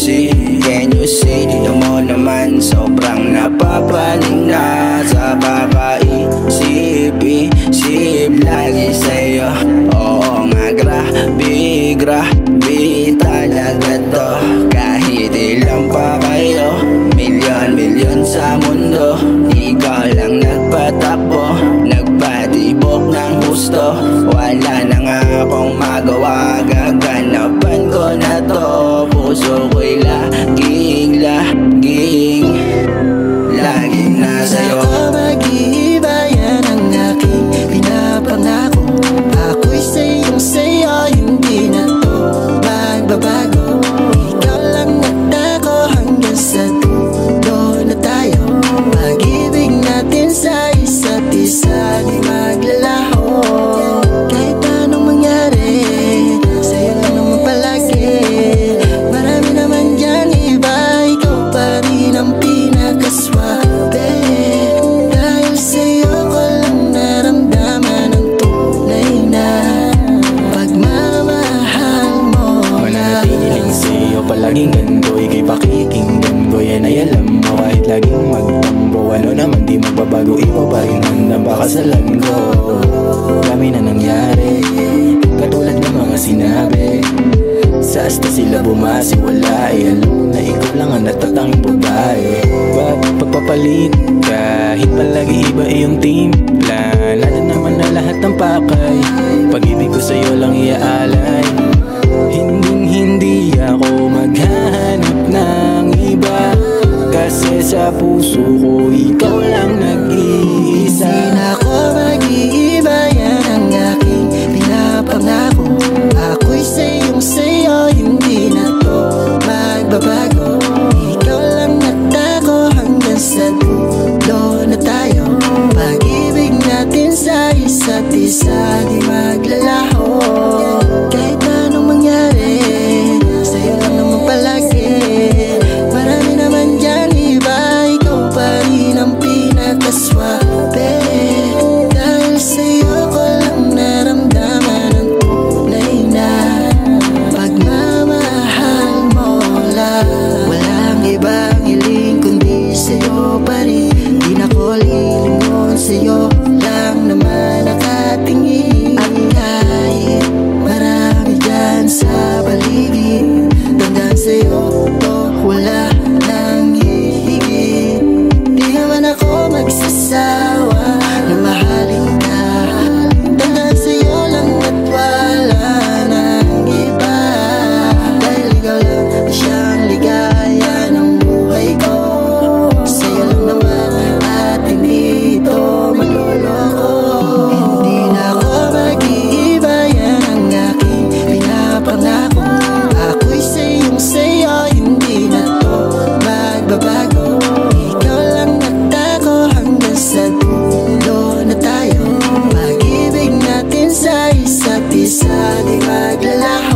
see? Can you see? Dito mo naman sobrang napapaling na sa kakaisip-isip lagi sa'yo. Oo nga, grabe, grabe talaga to. Kahit ilang pa kayo, milyon-milyon sa mundo, ikaw lang nagpatakbo, nagpatibok ng gusto. Wala na nga akong magawa, gaganapan ko na to. Puso ko'y laging nasa'yo. Ako mag-iiba, yan ang aking pinapangako. Ako'y sa'yo, hindi na to magbabago. Ikaw lang nagtago hanggang sa dulo na tayo. Pag-ibig natin sa isa't isa di maglalaho. Kahit anong mangyari, sa'yo lang naman palagi. Marami naman dyan iba, ikaw pa rin ang pinakaswabe. Dahil sa'yo ko lang naramdaman ang tunay na pagmamahal mo. Mananatiling sa'yo palaging gando, ika'y pakikinggan ko, yan ay alam mo. Kahit laging magtambo, ano naman di magbabago, iba pa rin handang pakasalan ko. Dami na nangyari, katulad ng mga sinabi, sa asta sila bumasi, wala alam na ikaw lang ang natatanging babae. Pagpapalit kahit palagi iba iyong timpla, nada naman na lahat ng pakay, pag-ibig ko sa'yo lang iaalay. Hindi ako maghahanap ng iba, kasi sa puso ko ikaw lang nag-iisa. Di na ako mag-iiba, yan ang aking pinapangako. Ako'y sa'yo, hindi na to magbabago. Ikaw lang nagtago hanggang sa dulo na tayo. Pag-ibig natin sa isa't isa di maglalaho. Kahit anong mangyari, sa'yo lang naman palagi. Marami naman dyan iba, ikaw pa rin ang pinakaswabe. Dahil sa'yo ko lang naramdaman ang tunay na pagmamahal mo lang. Walang ibang hiling kundi sa'yo pa rin. Di na ko lilingon, sa'yo lang naman nakatingin. At kahit marami dyan sa paligid, tandaan sa'yo to wala nang hihigit. Di naman ako magsasawa na mahalin ka. Tandaan sa'yo lang at wala nang iba. Dahil ikaw lang siyang ligaya ng buhay ko. Sa'yo lang naman at hindi ito magloloko. Hindi na ako mag-iiba, yan ang aking pinapangako. Ako'y sa'yo, hindi na to magbabago. Ikaw lang nagtago hanggang sa dulo na tayo. Pag-ibig natin sa isa't isa di maglalaho.